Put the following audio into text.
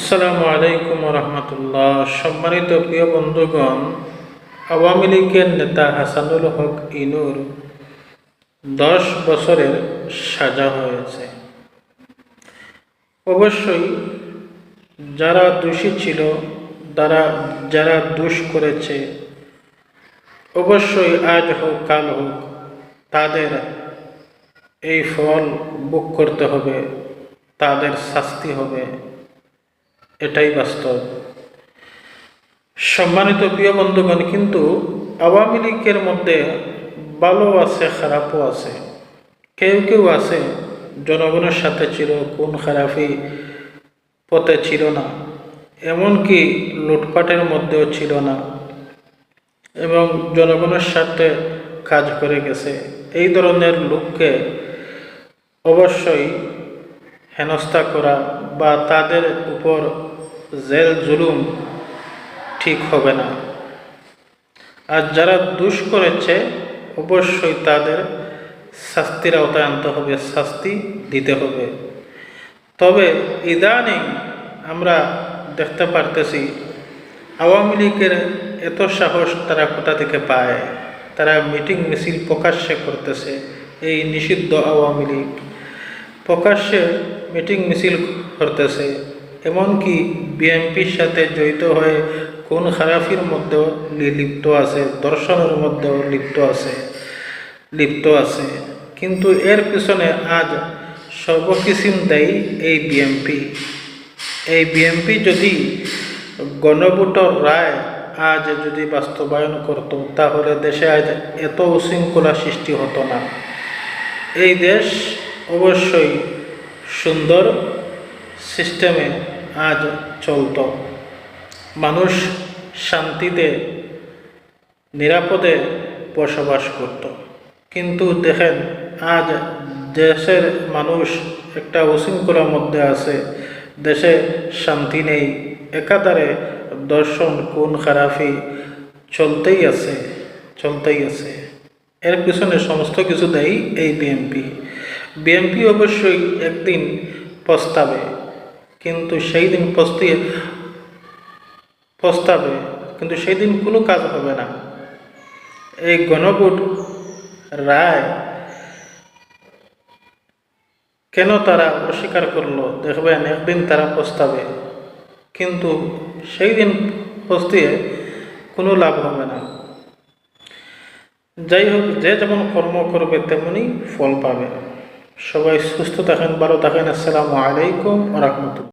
আসসালামু আলাইকুম রহমতুল্লাহ। সম্মানিত প্রিয় বন্ধুগণ, আওয়ামী লীগের নেতা হাসানুল হক ইনুর 10 বছরের সাজা হয়েছে। অবশ্যই যারা দোষী ছিল, যারা দোষ করেছে, অবশ্যই আজ হোক কাল হোক তাদের এই ফল ভোগ করতে হবে, তাদের শাস্তি হবে, এটাই বাস্তব। সম্মানিত প্রিয় বন্ধুগণ, কিন্তু আওয়ামী লীগের মধ্যে ভালো আছে, খারাপও আছে। কেউ কেউ আছে জনগণের সাথে ছিল, কোন খারাপই পথে ছিল না, এমনকি লুটপাটের মধ্যেও ছিল না এবং জনগণের সাথে কাজ করে গেছে। এই ধরনের লোককে অবশ্যই হেনস্থা করা বা তাদের উপর জেল জুলুম ঠিক হবে না। আর যারা দোষ করেছে অবশ্যই তাদের শাস্তির আওতায় আনতে হবে, শাস্তি দিতে হবে। তবে ইদানিং আমরা দেখতে পারতেছি আওয়ামী লীগের এত সাহস তারা কোথা থেকে পায়। তারা মিটিং মিছিল প্রকাশ্যে করতেছে। এই নিষিদ্ধ আওয়ামী লীগ প্রকাশ্যে মিটিং মিছিল করতেছে, এমনকি বিএনপির সাথে জড়িত হয়ে কোন খারাপির মধ্যেও লিপ্ত আছে, দর্শনের মধ্যেও লিপ্ত আছে। কিন্তু এর পিছনে আজ সর্বকিছু দেয় এই বিএনপি যদি গণভোটের রায় আজ যদি বাস্তবায়ন করত, তাহলে দেশে আজ এত উশৃঙ্খলা সৃষ্টি হতো না। এই দেশ অবশ্যই সুন্দর সিস্টেমে আজ চলত, মানুষ শান্তিতে নিরাপদে বসবাস করত। কিন্তু দেখেন আজ দেশের মানুষ একটা উশৃঙ্খলার মধ্যে আছে, দেশে শান্তি নেই, একাধারে দর্শন কোন খারাপি চলতেই আছে। এর পিছনে সমস্ত কিছু দেয় এই বিএনপি অবশ্যই একদিন পস্তাবে, কিন্তু সেই দিন কিন্তু সেই দিন কোনো কাজ হবে না। এই গণভোট রায় কেন তারা অস্বীকার করলো, দেখবেন একদিন তারা পস্তাবে, কিন্তু সেই দিন পস্তিয়ে কোনো লাভ হবে না। যাই হোক, যে যেমন কর্ম করবে তেমনি ফল পাবে। সবাই সুস্থ থাকেন, ভালো থাকেন। আসসালামু আলাইকুম ওয়া রাহমাতুল্লাহ।